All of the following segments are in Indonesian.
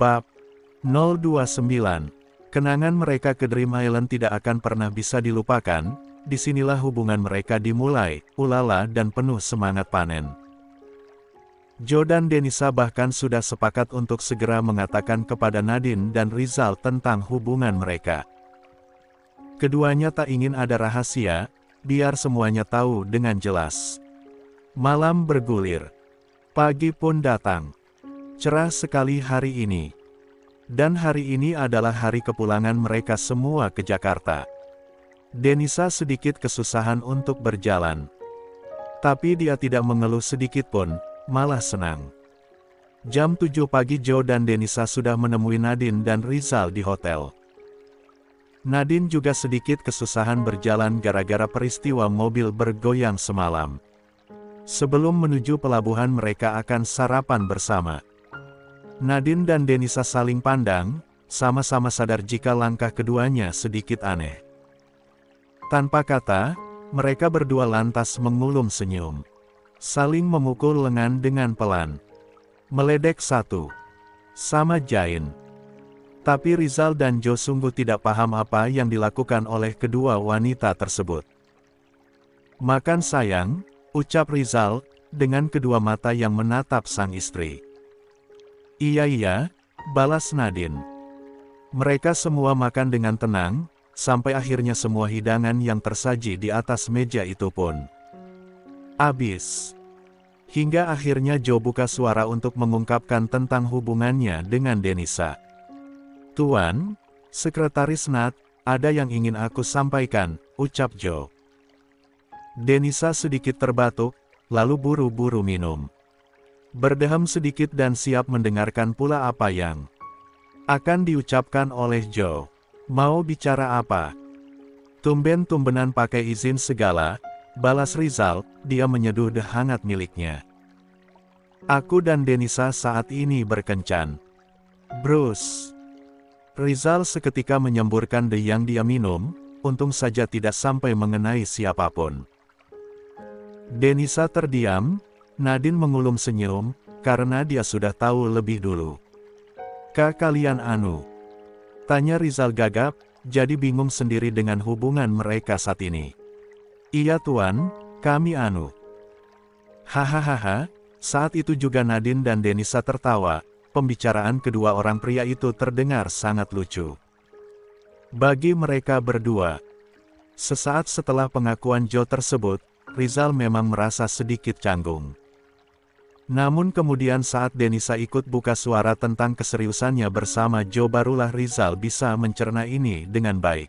Bab 029. Kenangan mereka ke Dream Island tidak akan pernah bisa dilupakan. Disinilah hubungan mereka dimulai, ulala dan penuh semangat panen. Joe dan Denisa bahkan sudah sepakat untuk segera mengatakan kepada Nadine dan Rizal tentang hubungan mereka. Keduanya tak ingin ada rahasia, biar semuanya tahu dengan jelas. Malam bergulir. Pagi pun datang. Cerah sekali hari ini. Dan hari ini adalah hari kepulangan mereka semua ke Jakarta. Denisa sedikit kesusahan untuk berjalan. Tapi dia tidak mengeluh sedikit pun, malah senang. Jam 7 pagi Joe dan Denisa sudah menemui Nadine dan Rizal di hotel. Nadine juga sedikit kesusahan berjalan gara-gara peristiwa mobil bergoyang semalam. Sebelum menuju pelabuhan mereka akan sarapan bersama. Nadine dan Denisa saling pandang, sama-sama sadar jika langkah keduanya sedikit aneh. Tanpa kata, mereka berdua lantas mengulum senyum. Saling memukul lengan dengan pelan. Meledek satu sama Jain. Tapi Rizal dan Joe sungguh tidak paham apa yang dilakukan oleh kedua wanita tersebut. Makan sayang, ucap Rizal, dengan kedua mata yang menatap sang istri. Iya, balas Nadine. Mereka semua makan dengan tenang, sampai akhirnya semua hidangan yang tersaji di atas meja itu pun habis. Hingga akhirnya Joe buka suara untuk mengungkapkan tentang hubungannya dengan Denisa. Tuan, Sekretaris Nat, ada yang ingin aku sampaikan, ucap Joe. Denisa sedikit terbatuk, lalu buru-buru minum. Berdeham sedikit dan siap mendengarkan pula apa yang akan diucapkan oleh Joe. Mau bicara apa? Tumben-tumbenan pakai izin segala, balas Rizal, dia menyeduh teh hangat miliknya. Aku dan Denisa saat ini berkencan. Bruce. Rizal seketika menyemburkan teh yang dia minum, untung saja tidak sampai mengenai siapapun. Denisa terdiam, Nadine mengulum senyum, karena dia sudah tahu lebih dulu. Kalian anu? Tanya Rizal gagap, jadi bingung sendiri dengan hubungan mereka saat ini. Iya tuan, kami anu. Hahaha, saat itu juga Nadine dan Denisa tertawa, pembicaraan kedua orang pria itu terdengar sangat lucu. Bagi mereka berdua, sesaat setelah pengakuan Joe tersebut, Rizal memang merasa sedikit canggung. Namun kemudian saat Denisa ikut buka suara tentang keseriusannya bersama Joe barulah Rizal bisa mencerna ini dengan baik.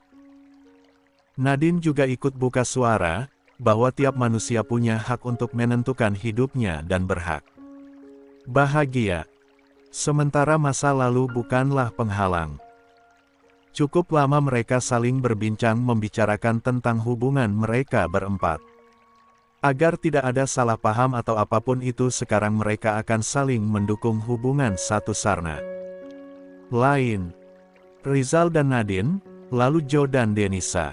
Nadine juga ikut buka suara, bahwa tiap manusia punya hak untuk menentukan hidupnya dan berhak bahagia. Sementara masa lalu bukanlah penghalang. Cukup lama mereka saling berbincang membicarakan tentang hubungan mereka berempat. Agar tidak ada salah paham atau apapun itu sekarang mereka akan saling mendukung hubungan satu sarna lain. Rizal dan Nadine, lalu Joe dan Denisa.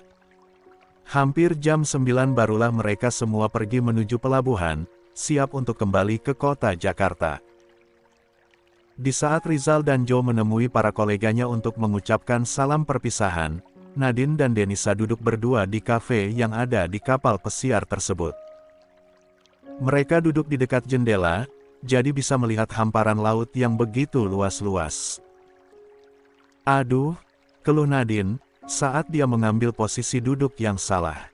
Hampir jam 9 barulah mereka semua pergi menuju pelabuhan, siap untuk kembali ke kota Jakarta. Di saat Rizal dan Joe menemui para koleganya untuk mengucapkan salam perpisahan, Nadine dan Denisa duduk berdua di kafe yang ada di kapal pesiar tersebut. Mereka duduk di dekat jendela, jadi bisa melihat hamparan laut yang begitu luas-luas. Aduh, keluh Nadine, saat dia mengambil posisi duduk yang salah.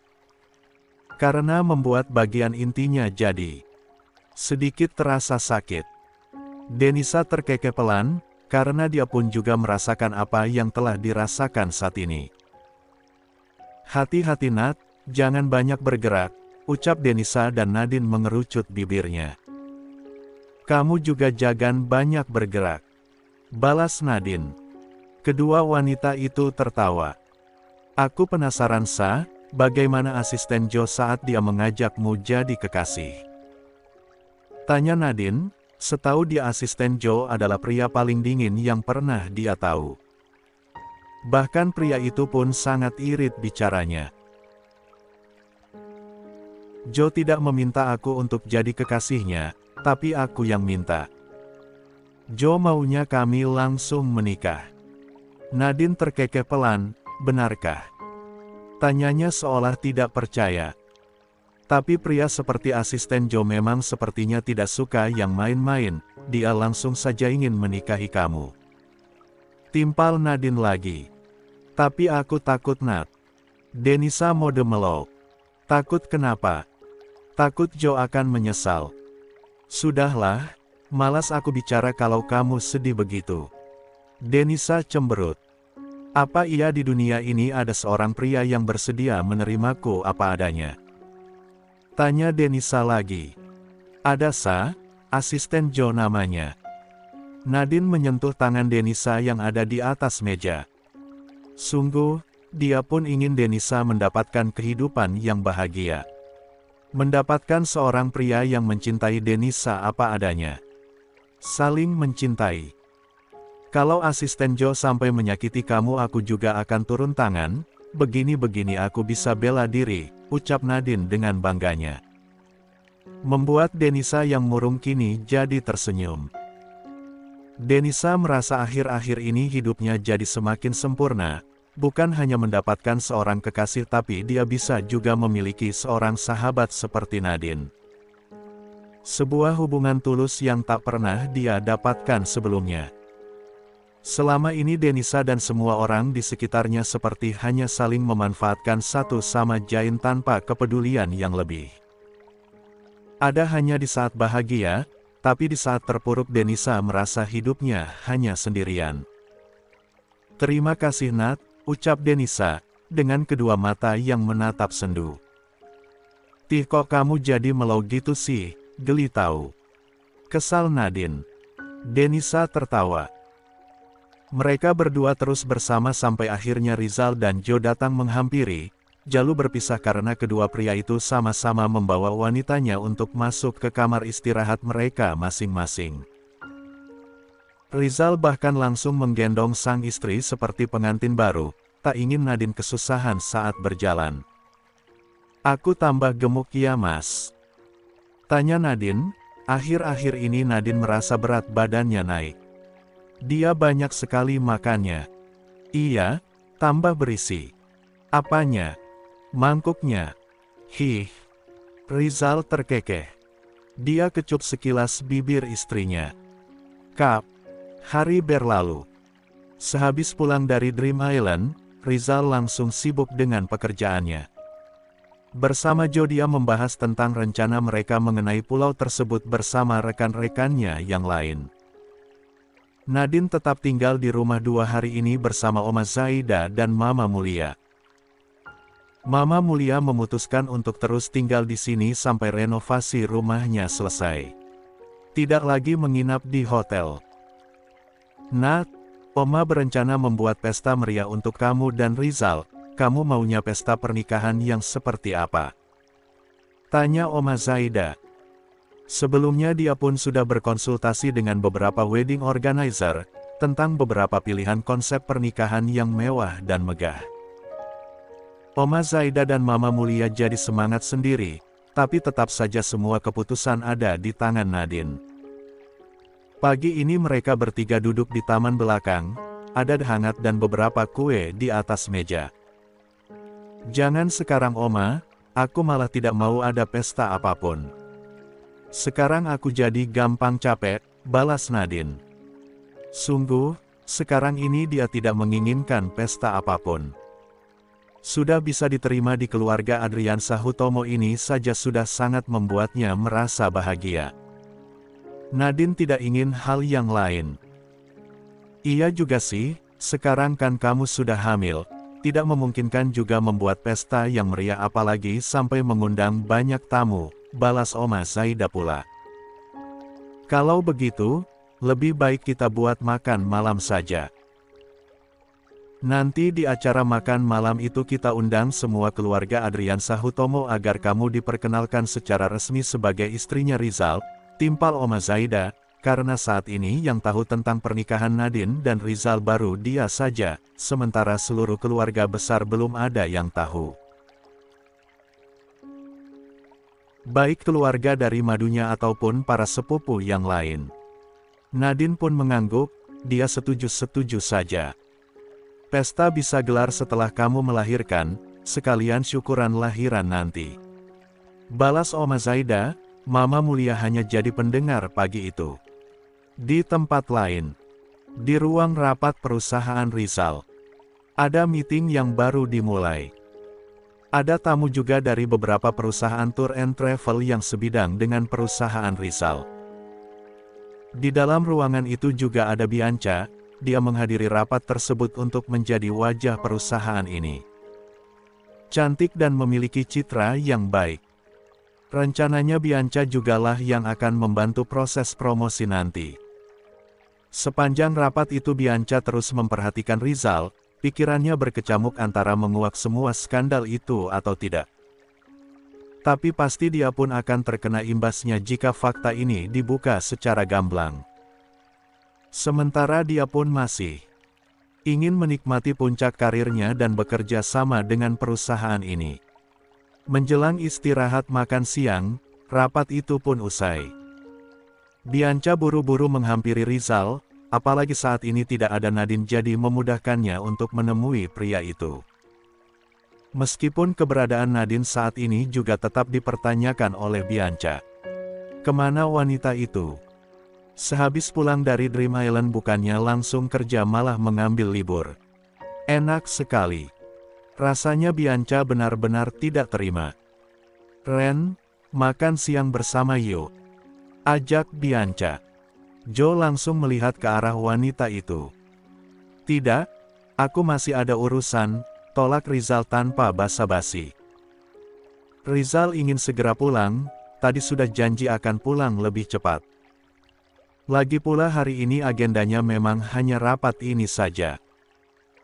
Karena membuat bagian intinya jadi sedikit terasa sakit. Denisa terkekeh pelan, karena dia pun juga merasakan apa yang telah dirasakan saat ini. Hati-hati Nat, jangan banyak bergerak, ucap Denisa dan Nadine mengerucut bibirnya. Kamu juga jangan banyak bergerak, balas Nadine. Kedua wanita itu tertawa. Aku penasaran bagaimana asisten Joe saat dia mengajakmu jadi kekasih? Tanya Nadine, setahu dia asisten Joe adalah pria paling dingin yang pernah dia tahu. Bahkan pria itu pun sangat irit bicaranya. Joe tidak meminta aku untuk jadi kekasihnya, tapi aku yang minta. Jo maunya kami langsung menikah. Nadine terkekeh pelan, benarkah? Tanyanya seolah tidak percaya. Tapi pria seperti asisten Jo memang sepertinya tidak suka yang main-main, dia langsung saja ingin menikahi kamu. Timpal Nadine lagi. Tapi aku takut Nat. Denisa mode mellow. Takut kenapa? Takut Jo akan menyesal. Sudahlah, malas aku bicara kalau kamu sedih begitu. Denisa cemberut. Apa iya di dunia ini ada seorang pria yang bersedia menerimaku apa adanya? Tanya Denisa lagi. Ada asisten Jo namanya. Nadine menyentuh tangan Denisa yang ada di atas meja. Sungguh, dia pun ingin Denisa mendapatkan kehidupan yang bahagia. Mendapatkan seorang pria yang mencintai Denisa apa adanya. Saling mencintai. Kalau asisten Jo sampai menyakiti kamu aku juga akan turun tangan, begini-begini aku bisa bela diri, ucap Nadine dengan bangganya. Membuat Denisa yang murung kini jadi tersenyum. Denisa merasa akhir-akhir ini hidupnya jadi semakin sempurna, bukan hanya mendapatkan seorang kekasih tapi dia bisa juga memiliki seorang sahabat seperti Nadine. Sebuah hubungan tulus yang tak pernah dia dapatkan sebelumnya. Selama ini Denisa dan semua orang di sekitarnya seperti hanya saling memanfaatkan satu sama lain tanpa kepedulian yang lebih. Ada hanya di saat bahagia, tapi di saat terpuruk Denisa merasa hidupnya hanya sendirian. Terima kasih Nat, ucap Denisa, dengan kedua mata yang menatap sendu. Tih kok kamu jadi melau gitu sih, geli tahu. Kesal Nadine. Denisa tertawa. Mereka berdua terus bersama sampai akhirnya Rizal dan Jo datang menghampiri, lalu berpisah karena kedua pria itu sama-sama membawa wanitanya untuk masuk ke kamar istirahat mereka masing-masing. Rizal bahkan langsung menggendong sang istri seperti pengantin baru, tak ingin Nadine kesusahan saat berjalan. Aku tambah gemuk ya mas? Tanya Nadine, akhir-akhir ini Nadine merasa berat badannya naik. Dia banyak sekali makannya. Iya, tambah berisi. Apanya? Mangkuknya. Hih. Rizal terkekeh. Dia kecup sekilas bibir istrinya. Kap. Hari berlalu. Sehabis pulang dari Dream Island, Rizal langsung sibuk dengan pekerjaannya. Bersama Jo dia membahas tentang rencana mereka mengenai pulau tersebut bersama rekan-rekannya yang lain. Nadine tetap tinggal di rumah 2 hari ini bersama Oma Zaida dan Mama Mulia. Mama Mulia memutuskan untuk terus tinggal di sini sampai renovasi rumahnya selesai. Tidak lagi menginap di hotel. Nat, Oma berencana membuat pesta meriah untuk kamu dan Rizal. Kamu maunya pesta pernikahan yang seperti apa? Tanya Oma Zaida. Sebelumnya dia pun sudah berkonsultasi dengan beberapa wedding organizer, tentang beberapa pilihan konsep pernikahan yang mewah dan megah. Oma Zaida dan Mama Mulia jadi semangat sendiri, tapi tetap saja semua keputusan ada di tangan Nadine. Pagi ini mereka bertiga duduk di taman belakang, ada hangat dan beberapa kue di atas meja. Jangan sekarang Oma, aku malah tidak mau ada pesta apapun. Sekarang aku jadi gampang capek, balas Nadine. Sungguh, sekarang ini dia tidak menginginkan pesta apapun. Sudah bisa diterima di keluarga Adriansa Hutomo ini saja sudah sangat membuatnya merasa bahagia. Nadine tidak ingin hal yang lain. Iya juga sih, sekarang kan kamu sudah hamil, tidak memungkinkan juga membuat pesta yang meriah apalagi sampai mengundang banyak tamu. Balas Oma Zaida pula. Kalau begitu, lebih baik kita buat makan malam saja. Nanti di acara makan malam itu kita undang semua keluarga Adriansa Hutomo agar kamu diperkenalkan secara resmi sebagai istrinya Rizal, timpal Oma Zaida, karena saat ini yang tahu tentang pernikahan Nadine dan Rizal baru dia saja, sementara seluruh keluarga besar belum ada yang tahu. Baik keluarga dari madunya ataupun para sepupu yang lain. Nadine pun mengangguk, dia setuju-setuju saja. Pesta bisa gelar setelah kamu melahirkan, sekalian syukuran lahiran nanti. Balas Oma Zaida, Mama Mulia hanya jadi pendengar pagi itu. Di tempat lain, di ruang rapat perusahaan Rizal, ada meeting yang baru dimulai. Ada tamu juga dari beberapa perusahaan tour and travel yang sebidang dengan perusahaan Rizal. Di dalam ruangan itu juga ada Bianca, dia menghadiri rapat tersebut untuk menjadi wajah perusahaan ini. Cantik dan memiliki citra yang baik. Rencananya Bianca jugalah yang akan membantu proses promosi nanti. Sepanjang rapat itu Bianca terus memperhatikan Rizal, pikirannya berkecamuk antara menguak semua skandal itu atau tidak. Tapi pasti dia pun akan terkena imbasnya jika fakta ini dibuka secara gamblang. Sementara dia pun masih ingin menikmati puncak karirnya dan bekerja sama dengan perusahaan ini. Menjelang istirahat makan siang, rapat itu pun usai. Bianca buru-buru menghampiri Rizal, apalagi saat ini tidak ada Nadine jadi memudahkannya untuk menemui pria itu. Meskipun keberadaan Nadine saat ini juga tetap dipertanyakan oleh Bianca. Kemana wanita itu? Sehabis pulang dari Dream Island bukannya langsung kerja malah mengambil libur. Enak sekali. Rasanya Bianca benar-benar tidak terima. Ren, makan siang bersama yuk. Ajak Bianca. Joe langsung melihat ke arah wanita itu. Tidak, aku masih ada urusan, tolak Rizal tanpa basa-basi. Rizal ingin segera pulang, tadi sudah janji akan pulang lebih cepat. Lagi pula hari ini agendanya memang hanya rapat ini saja.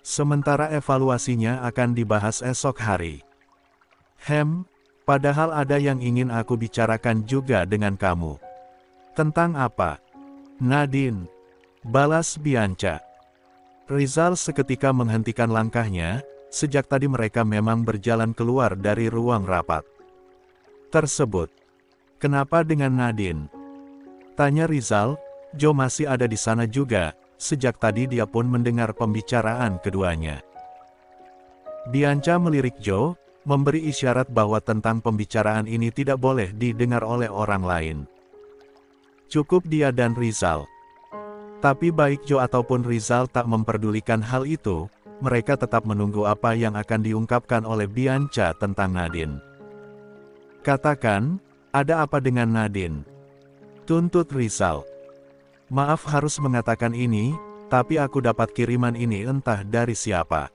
Sementara evaluasinya akan dibahas esok hari. Padahal ada yang ingin aku bicarakan juga dengan kamu. Tentang apa? Nadine. Balas Bianca. Rizal seketika menghentikan langkahnya, sejak tadi mereka memang berjalan keluar dari ruang rapat tersebut. Kenapa dengan Nadine? Tanya Rizal, Joe masih ada di sana juga. Sejak tadi dia pun mendengar pembicaraan keduanya. Bianca melirik Joe, memberi isyarat bahwa tentang pembicaraan ini tidak boleh didengar oleh orang lain. Cukup dia dan Rizal. Tapi baik Joe ataupun Rizal tak memperdulikan hal itu, mereka tetap menunggu apa yang akan diungkapkan oleh Bianca tentang Nadine. Katakan, ada apa dengan Nadine? Tuntut Rizal. Maaf harus mengatakan ini, tapi aku dapat kiriman ini entah dari siapa.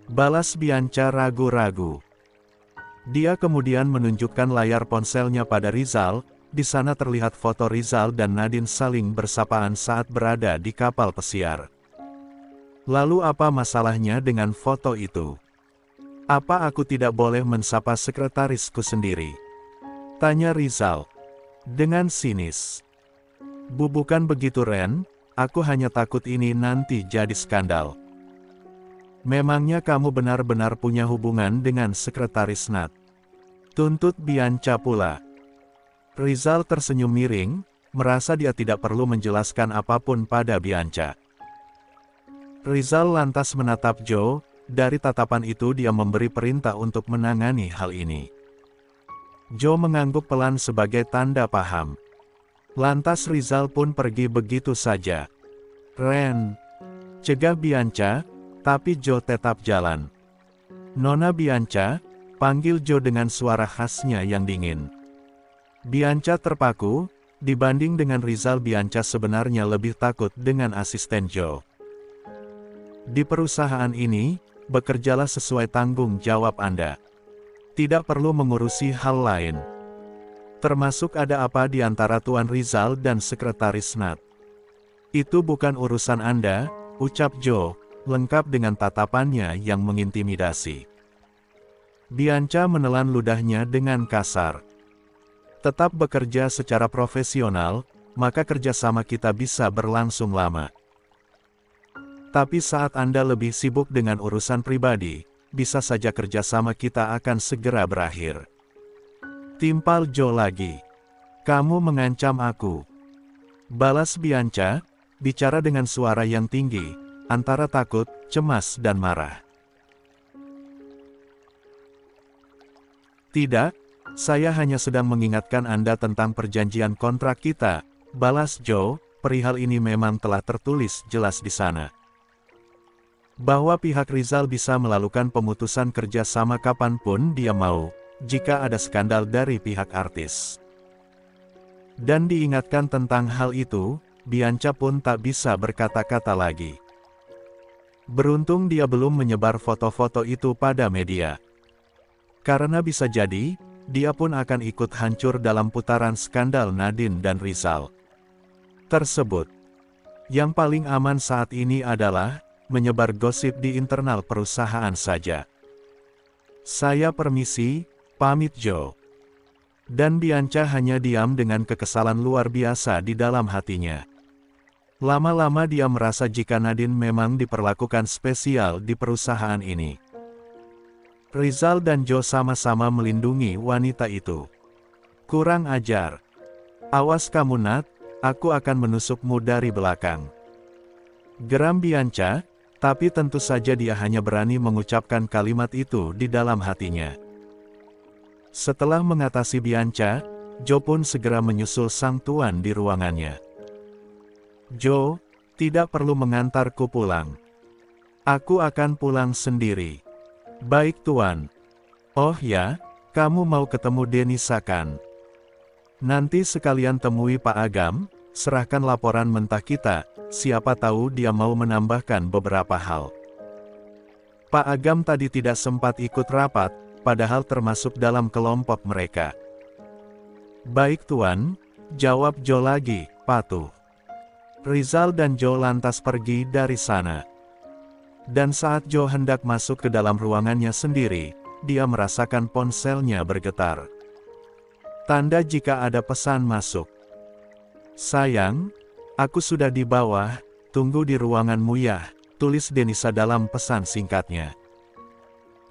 Balas Bianca ragu-ragu. Dia kemudian menunjukkan layar ponselnya pada Rizal, di sana terlihat foto Rizal dan Nadine saling bersapaan saat berada di kapal pesiar. Lalu apa masalahnya dengan foto itu? Apa aku tidak boleh mensapa sekretarisku sendiri? Tanya Rizal. Dengan sinis. Bukan begitu Ren, aku hanya takut ini nanti jadi skandal. Memangnya kamu benar-benar punya hubungan dengan sekretaris Nat? Tuntut Bianca pula. Rizal tersenyum miring, merasa dia tidak perlu menjelaskan apapun pada Bianca. Rizal lantas menatap Joe, dari tatapan itu dia memberi perintah untuk menangani hal ini. Joe mengangguk pelan sebagai tanda paham. Lantas Rizal pun pergi begitu saja. Ren, cegah Bianca, tapi Joe tetap jalan. Nona Bianca, panggil Joe dengan suara khasnya yang dingin. Bianca terpaku, dibanding dengan Rizal Bianca sebenarnya lebih takut dengan asisten Joe. Di perusahaan ini, bekerjalah sesuai tanggung jawab Anda. Tidak perlu mengurusi hal lain. Termasuk ada apa di antara Tuan Rizal dan Sekretaris Nat. Itu bukan urusan Anda, ucap Joe, lengkap dengan tatapannya yang mengintimidasi. Bianca menelan ludahnya dengan kasar. Tetap bekerja secara profesional, maka kerjasama kita bisa berlangsung lama. Tapi saat Anda lebih sibuk dengan urusan pribadi, bisa saja kerjasama kita akan segera berakhir. Timpal Joe lagi. Kamu mengancam aku. Balas Bianca, bicara dengan suara yang tinggi, antara takut, cemas dan marah. Tidak, saya hanya sedang mengingatkan Anda tentang perjanjian kontrak kita, balas Joe, perihal ini memang telah tertulis jelas di sana. Bahwa pihak Rizal bisa melakukan pemutusan kerja sama kapanpun dia mau, jika ada skandal dari pihak artis. Dan diingatkan tentang hal itu, Bianca pun tak bisa berkata-kata lagi. Beruntung dia belum menyebar foto-foto itu pada media. Karena bisa jadi, dia pun akan ikut hancur dalam putaran skandal Nadine dan Rizal tersebut. Yang paling aman saat ini adalah menyebar gosip di internal perusahaan saja. Saya permisi, pamit Joe. Dan Bianca hanya diam dengan kekesalan luar biasa di dalam hatinya. Lama-lama dia merasa jika Nadine memang diperlakukan spesial di perusahaan ini. Rizal dan Joe sama-sama melindungi wanita itu. Kurang ajar. Awas kamu Nat, aku akan menusukmu dari belakang. Geram Bianca, tapi tentu saja dia hanya berani mengucapkan kalimat itu di dalam hatinya. Setelah mengatasi Bianca, Joe pun segera menyusul sang tuan di ruangannya. Joe, tidak perlu mengantarku pulang. Aku akan pulang sendiri. Baik tuan. Oh ya, kamu mau ketemu Denisa kan? Nanti sekalian temui Pak Agam, serahkan laporan mentah kita, siapa tahu dia mau menambahkan beberapa hal. Pak Agam tadi tidak sempat ikut rapat, padahal termasuk dalam kelompok mereka. Baik tuan, jawab Joe lagi, patuh. Rizal dan Joe lantas pergi dari sana. Dan saat Joe hendak masuk ke dalam ruangannya sendiri, dia merasakan ponselnya bergetar. Tanda jika ada pesan masuk. Sayang, aku sudah di bawah, tunggu di ruanganmu ya, tulis Denisa dalam pesan singkatnya.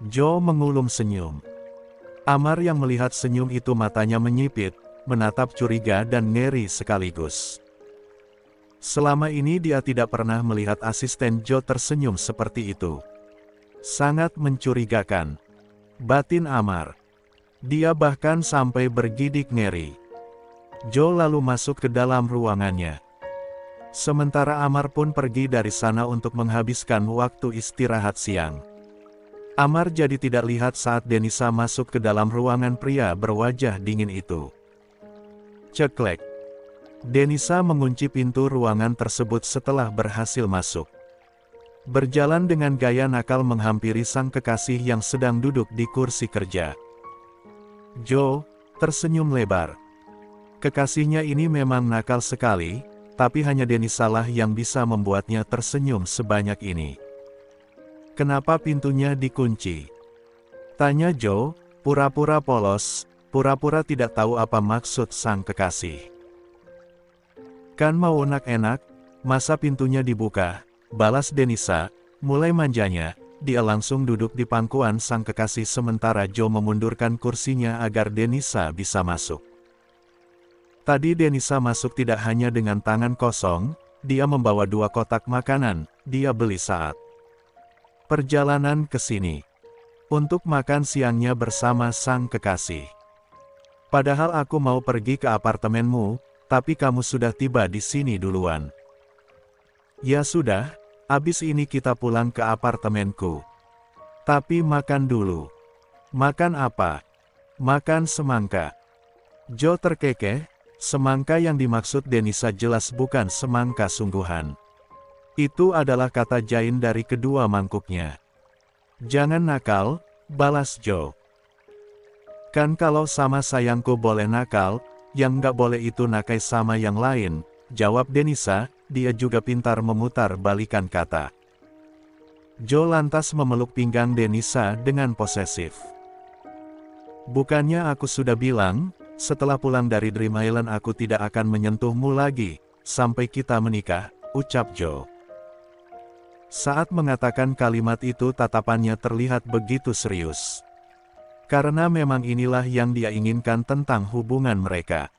Joe mengulum senyum. Amar yang melihat senyum itu matanya menyipit, menatap curiga dan ngeri sekaligus. Selama ini dia tidak pernah melihat asisten Joe tersenyum seperti itu. Sangat mencurigakan. Batin Amar. Dia bahkan sampai bergidik ngeri. Joe lalu masuk ke dalam ruangannya. Sementara Amar pun pergi dari sana untuk menghabiskan waktu istirahat siang. Amar jadi tidak lihat saat Denisa masuk ke dalam ruangan pria berwajah dingin itu. Ceklek. Denisa mengunci pintu ruangan tersebut setelah berhasil masuk. Berjalan dengan gaya nakal menghampiri sang kekasih yang sedang duduk di kursi kerja. Joe tersenyum lebar. Kekasihnya ini memang nakal sekali, tapi hanya Denisa lah yang bisa membuatnya tersenyum sebanyak ini. Kenapa pintunya dikunci? Tanya Joe, pura-pura polos, pura-pura tidak tahu apa maksud sang kekasih. Kan mau enak-enak, masa pintunya dibuka, balas Denisa, mulai manjanya, dia langsung duduk di pangkuan sang kekasih sementara Joe memundurkan kursinya agar Denisa bisa masuk. Tadi Denisa masuk tidak hanya dengan tangan kosong, dia membawa 2 kotak makanan, dia beli saat perjalanan ke sini. Untuk makan siangnya bersama sang kekasih. Padahal aku mau pergi ke apartemenmu, tapi kamu sudah tiba di sini duluan. Ya sudah, abis ini kita pulang ke apartemenku. Tapi makan dulu. Makan apa? Makan semangka. Joe terkekeh, semangka yang dimaksud Denisa jelas bukan semangka sungguhan. Itu adalah kata jain dari kedua mangkuknya. Jangan nakal, balas Joe. Kan kalau sama sayangku boleh nakal, yang nggak boleh itu nakai sama yang lain, jawab Denisa, dia juga pintar memutar balikan kata. Joe lantas memeluk pinggang Denisa dengan posesif. Bukannya aku sudah bilang, setelah pulang dari Dream Island aku tidak akan menyentuhmu lagi, sampai kita menikah, ucap Joe. Saat mengatakan kalimat itu tatapannya terlihat begitu serius. Karena memang inilah yang dia inginkan tentang hubungan mereka.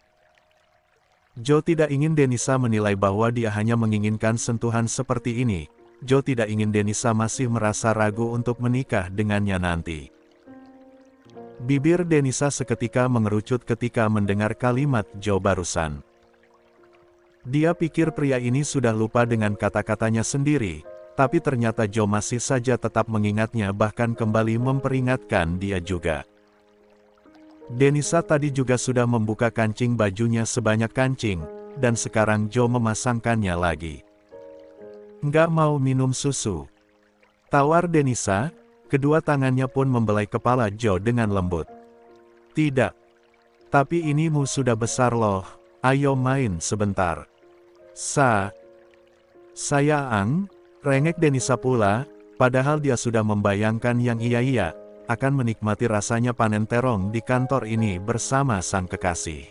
Joe tidak ingin Denisa menilai bahwa dia hanya menginginkan sentuhan seperti ini. Joe tidak ingin Denisa masih merasa ragu untuk menikah dengannya nanti. Bibir Denisa seketika mengerucut ketika mendengar kalimat Joe barusan. Dia pikir pria ini sudah lupa dengan kata-katanya sendiri, tapi ternyata Joe masih saja tetap mengingatnya, bahkan kembali memperingatkan dia juga. Denisa tadi juga sudah membuka kancing bajunya sebanyak kancing, dan sekarang Joe memasangkannya lagi. "Nggak mau minum susu?" tawar Denisa. Kedua tangannya pun membelai kepala Joe dengan lembut. "Tidak. Tapi inimu sudah besar loh, ayo main sebentar." Sayang," rengek Denisa pula, padahal dia sudah membayangkan yang iya-iya, akan menikmati rasanya panen terong di kantor ini bersama sang kekasih.